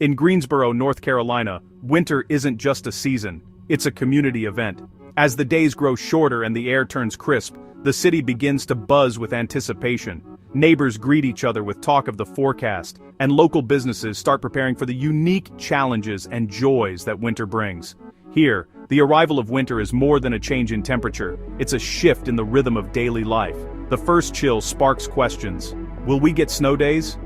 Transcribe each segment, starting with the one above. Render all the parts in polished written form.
In Greensboro, North Carolina, winter isn't just a season, it's a community event. As the days grow shorter and the air turns crisp, the city begins to buzz with anticipation. Neighbors greet each other with talk of the forecast, and local businesses start preparing for the unique challenges and joys that winter brings. Here, the arrival of winter is more than a change in temperature, it's a shift in the rhythm of daily life. The first chill sparks questions. Will we get snow days?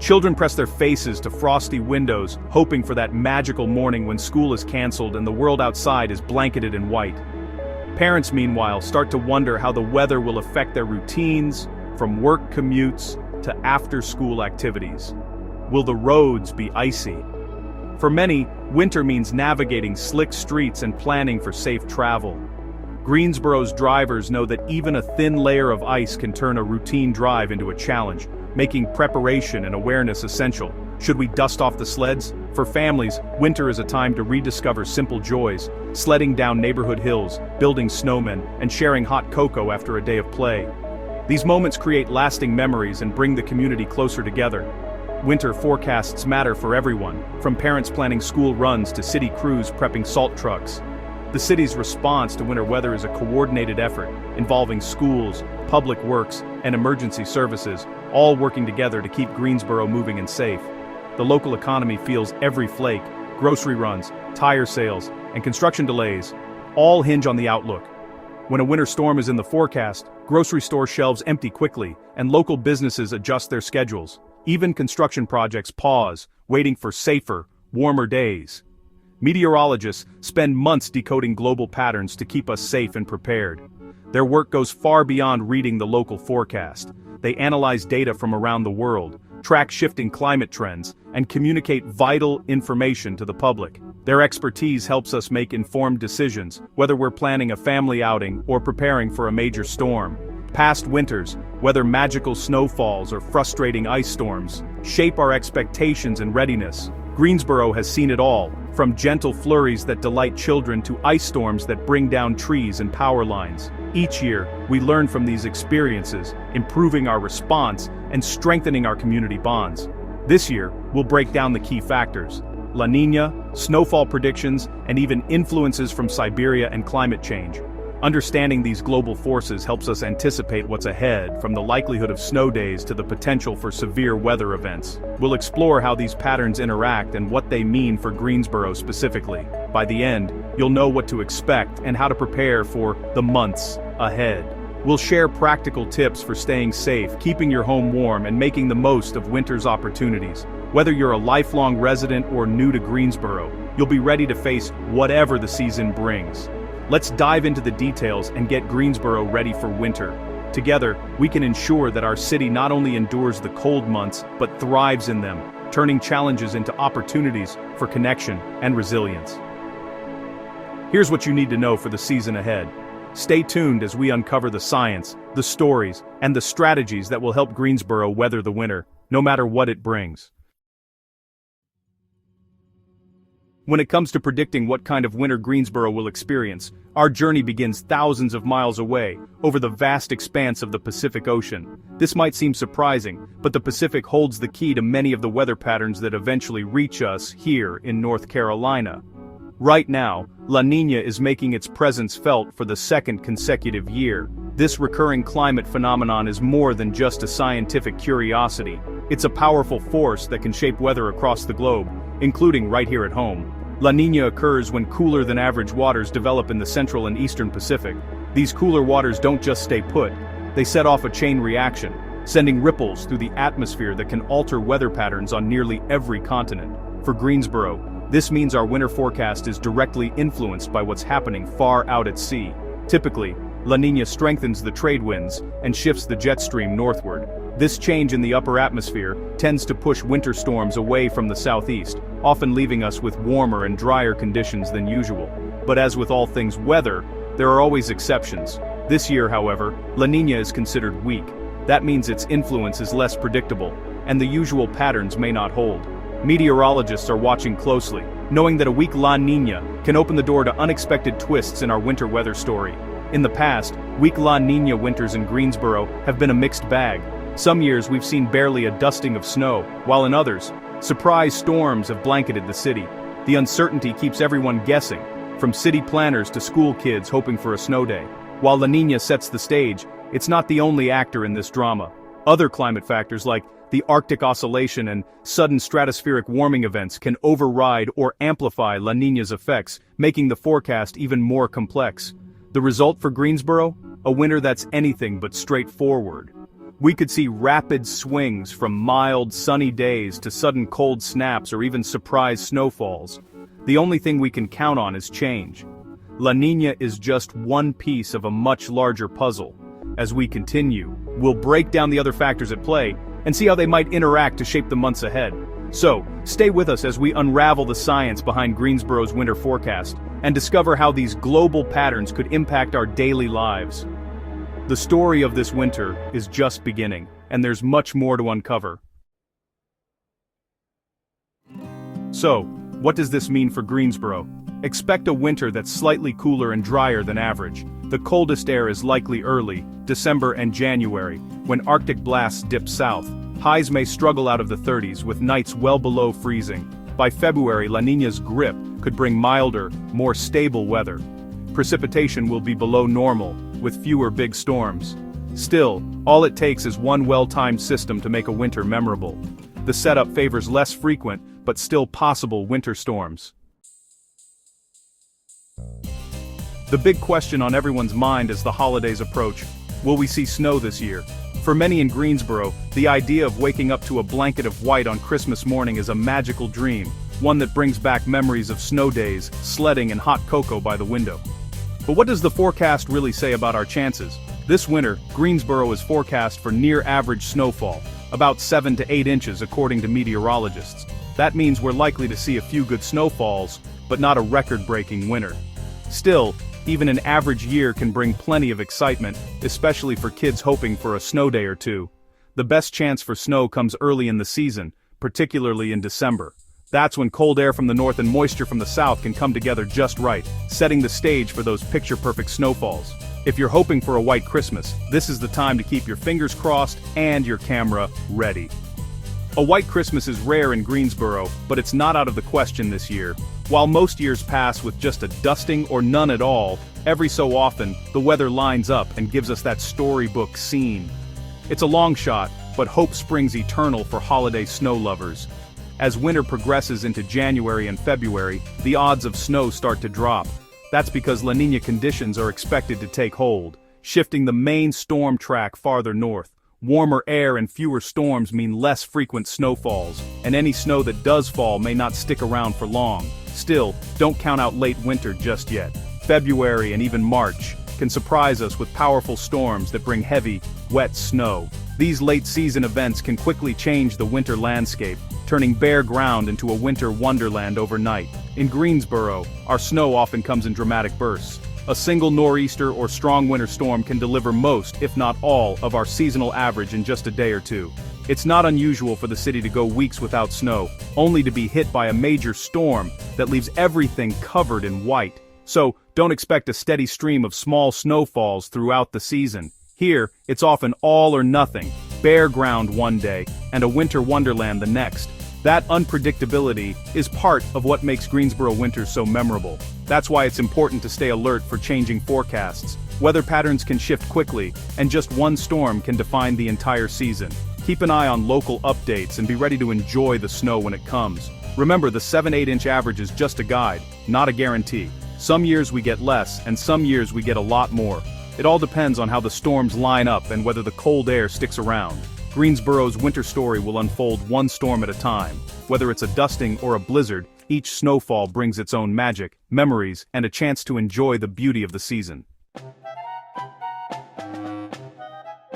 Children press their faces to frosty windows, hoping for that magical morning when school is canceled and the world outside is blanketed in white. Parents, meanwhile, start to wonder how the weather will affect their routines, from work commutes to after-school activities. Will the roads be icy? For many, winter means navigating slick streets and planning for safe travel. Greensboro's drivers know that even a thin layer of ice can turn a routine drive into a challenge, making preparation and awareness essential. Should we dust off the sleds? For families, winter is a time to rediscover simple joys, sledding down neighborhood hills, building snowmen, and sharing hot cocoa after a day of play. These moments create lasting memories and bring the community closer together. Winter forecasts matter for everyone, from parents planning school runs to city crews prepping salt trucks. The city's response to winter weather is a coordinated effort, involving schools, public works, and emergency services, all working together to keep Greensboro moving and safe. The local economy feels every flake. Grocery runs, tire sales, and construction delays all hinge on the outlook. When a winter storm is in the forecast, grocery store shelves empty quickly, and local businesses adjust their schedules. Even construction projects pause, waiting for safer, warmer days. Meteorologists spend months decoding global patterns to keep us safe and prepared. Their work goes far beyond reading the local forecast. They analyze data from around the world, track shifting climate trends, and communicate vital information to the public. Their expertise helps us make informed decisions, whether we're planning a family outing or preparing for a major storm. Past winters, whether magical snowfalls or frustrating ice storms, shape our expectations and readiness. Greensboro has seen it all, from gentle flurries that delight children to ice storms that bring down trees and power lines. Each year, we learn from these experiences, improving our response and strengthening our community bonds. This year, we'll break down the key factors: La Niña, snowfall predictions, and even influences from Siberia and climate change. Understanding these global forces helps us anticipate what's ahead, from the likelihood of snow days to the potential for severe weather events. We'll explore how these patterns interact and what they mean for Greensboro specifically. By the end, you'll know what to expect and how to prepare for the months ahead. We'll share practical tips for staying safe, keeping your home warm, and making the most of winter's opportunities. Whether you're a lifelong resident or new to Greensboro, you'll be ready to face whatever the season brings. Let's dive into the details and get Greensboro ready for winter. Together, we can ensure that our city not only endures the cold months, but thrives in them, turning challenges into opportunities for connection and resilience. Here's what you need to know for the season ahead. Stay tuned as we uncover the science, the stories, and the strategies that will help Greensboro weather the winter, no matter what it brings. When it comes to predicting what kind of winter Greensboro will experience, our journey begins thousands of miles away, over the vast expanse of the Pacific Ocean. This might seem surprising, but the Pacific holds the key to many of the weather patterns that eventually reach us here in North Carolina. Right now, La Niña is making its presence felt for the second consecutive year. This recurring climate phenomenon is more than just a scientific curiosity. It's a powerful force that can shape weather across the globe, including right here at home. La Niña occurs when cooler than average waters develop in the central and eastern Pacific. These cooler waters don't just stay put, they set off a chain reaction, sending ripples through the atmosphere that can alter weather patterns on nearly every continent. For Greensboro, this means our winter forecast is directly influenced by what's happening far out at sea. Typically, La Niña strengthens the trade winds and shifts the jet stream northward. This change in the upper atmosphere tends to push winter storms away from the southeast, often leaving us with warmer and drier conditions than usual. But as with all things weather, there are always exceptions. This year, however, La Niña is considered weak. That means its influence is less predictable, and the usual patterns may not hold. Meteorologists are watching closely, knowing that a weak La Niña can open the door to unexpected twists in our winter weather story. In the past, weak La Niña winters in Greensboro have been a mixed bag. Some years we've seen barely a dusting of snow, while in others, surprise storms have blanketed the city. The uncertainty keeps everyone guessing, from city planners to school kids hoping for a snow day. While La Niña sets the stage, it's not the only actor in this drama. Other climate factors like the Arctic oscillation and sudden stratospheric warming events can override or amplify La Niña's effects, making the forecast even more complex. The result for Greensboro? A winter that's anything but straightforward. We could see rapid swings from mild, sunny days to sudden cold snaps or even surprise snowfalls. The only thing we can count on is change. La Niña is just one piece of a much larger puzzle. As we continue, we'll break down the other factors at play and see how they might interact to shape the months ahead. So, stay with us as we unravel the science behind Greensboro's winter forecast and discover how these global patterns could impact our daily lives. The story of this winter is just beginning, and there's much more to uncover. So, what does this mean for Greensboro? Expect a winter that's slightly cooler and drier than average. The coldest air is likely early, December and January, when Arctic blasts dip south. Highs may struggle out of the 30s with nights well below freezing. By February, La Niña's grip could bring milder, more stable weather. Precipitation will be below normal, with fewer big storms. Still, all it takes is one well-timed system to make a winter memorable. The setup favors less frequent, but still possible winter storms. The big question on everyone's mind as the holidays approach: will we see snow this year? For many in Greensboro, the idea of waking up to a blanket of white on Christmas morning is a magical dream, one that brings back memories of snow days, sledding and hot cocoa by the window. But what does the forecast really say about our chances? This winter, Greensboro is forecast for near-average snowfall, about 7 to 8 inches according to meteorologists. That means we're likely to see a few good snowfalls, but not a record-breaking winter. Still, even an average year can bring plenty of excitement, especially for kids hoping for a snow day or two. The best chance for snow comes early in the season, particularly in December. That's when cold air from the north and moisture from the south can come together just right, setting the stage for those picture-perfect snowfalls. If you're hoping for a white Christmas, this is the time to keep your fingers crossed and your camera ready. A white Christmas is rare in Greensboro, but it's not out of the question this year. While most years pass with just a dusting or none at all, every so often, the weather lines up and gives us that storybook scene. It's a long shot, but hope springs eternal for holiday snow lovers. As winter progresses into January and February, the odds of snow start to drop. That's because La Niña conditions are expected to take hold, shifting the main storm track farther north. Warmer air and fewer storms mean less frequent snowfalls, and any snow that does fall may not stick around for long. Still, don't count out late winter just yet. February and even March can surprise us with powerful storms that bring heavy, wet snow. These late-season events can quickly change the winter landscape, turning bare ground into a winter wonderland overnight. In Greensboro, our snow often comes in dramatic bursts. A single nor'easter or strong winter storm can deliver most, if not all, of our seasonal average in just a day or two. It's not unusual for the city to go weeks without snow, only to be hit by a major storm that leaves everything covered in white. So, don't expect a steady stream of small snowfalls throughout the season. Here, it's often all or nothing, bare ground one day, and a winter wonderland the next. That unpredictability is part of what makes Greensboro winters so memorable. That's why it's important to stay alert for changing forecasts. Weather patterns can shift quickly, and just one storm can define the entire season. Keep an eye on local updates and be ready to enjoy the snow when it comes. Remember, the 7-8 inch average is just a guide, not a guarantee. Some years we get less, and some years we get a lot more. It all depends on how the storms line up and whether the cold air sticks around. Greensboro's winter story will unfold one storm at a time. Whether it's a dusting or a blizzard, each snowfall brings its own magic, memories, and a chance to enjoy the beauty of the season.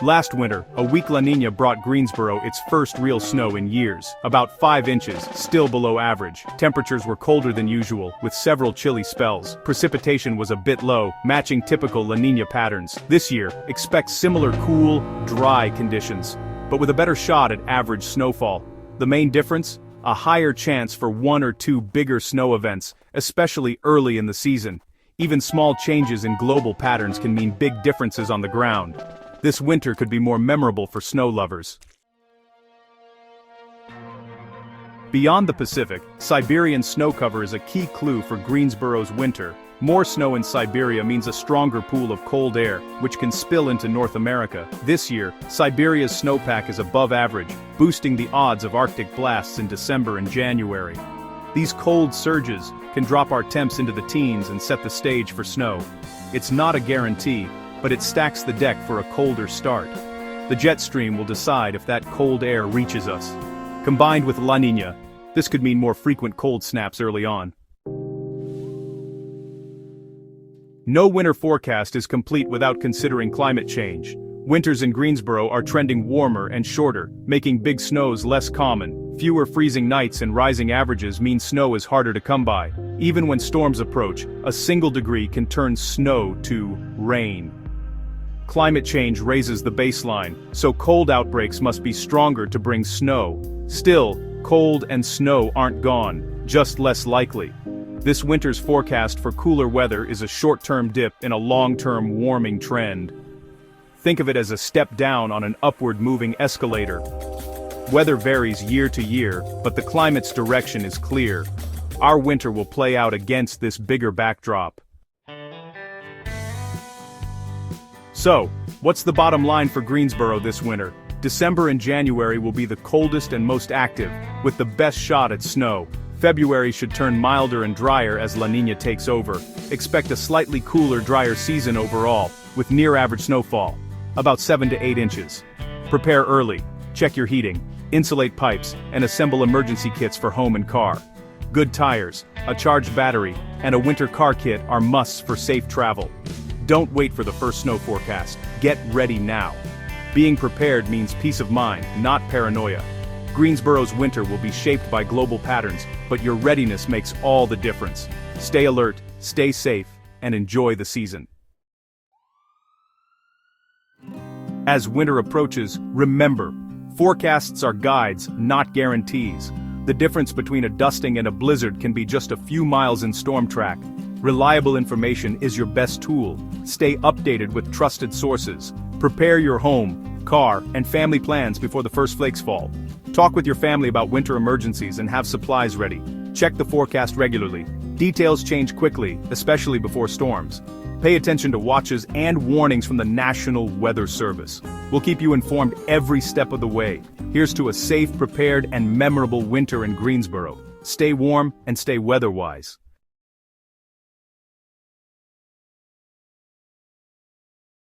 Last winter, a weak La Niña brought Greensboro its first real snow in years, about 5 inches, still below average. Temperatures were colder than usual, with several chilly spells. Precipitation was a bit low, matching typical La Niña patterns. This year, expect similar cool, dry conditions, but with a better shot at average snowfall. The main difference? A higher chance for 1 or 2 bigger snow events, especially early in the season. Even small changes in global patterns can mean big differences on the ground. This winter could be more memorable for snow lovers. Beyond the Pacific, Siberian snow cover is a key clue for Greensboro's winter. More snow in Siberia means a stronger pool of cold air, which can spill into North America. This year, Siberia's snowpack is above average, boosting the odds of Arctic blasts in December and January. These cold surges can drop our temps into the teens and set the stage for snow. It's not a guarantee, but it stacks the deck for a colder start. The jet stream will decide if that cold air reaches us. Combined with La Niña, this could mean more frequent cold snaps early on. No winter forecast is complete without considering climate change. Winters in Greensboro are trending warmer and shorter, making big snows less common. Fewer freezing nights and rising averages mean snow is harder to come by. Even when storms approach, a single degree can turn snow to rain. Climate change raises the baseline, so cold outbreaks must be stronger to bring snow. Still, cold and snow aren't gone, just less likely. This winter's forecast for cooler weather is a short-term dip in a long-term warming trend. Think of it as a step down on an upward-moving escalator. Weather varies year to year, but the climate's direction is clear. Our winter will play out against this bigger backdrop. So, what's the bottom line for Greensboro this winter? December and January will be the coldest and most active, with the best shot at snow. February should turn milder and drier as La Niña takes over. Expect a slightly cooler, drier season overall, with near-average snowfall, about 7 to 8 inches. Prepare early, check your heating, insulate pipes, and assemble emergency kits for home and car. Good tires, a charged battery, and a winter car kit are musts for safe travel. Don't wait for the first snow forecast. Get ready now. Being prepared means peace of mind, not paranoia. Greensboro's winter will be shaped by global patterns, but your readiness makes all the difference. Stay alert, stay safe, and enjoy the season. As winter approaches, remember, forecasts are guides, not guarantees. The difference between a dusting and a blizzard can be just a few miles in storm track. Reliable information is your best tool. Stay updated with trusted sources. Prepare your home, car, and family plans before the first flakes fall. Talk with your family about winter emergencies and have supplies ready. Check the forecast regularly. Details change quickly, especially before storms. Pay attention to watches and warnings from the National Weather Service. We'll keep you informed every step of the way. Here's to a safe, prepared, and memorable winter in Greensboro. Stay warm and stay weather-wise.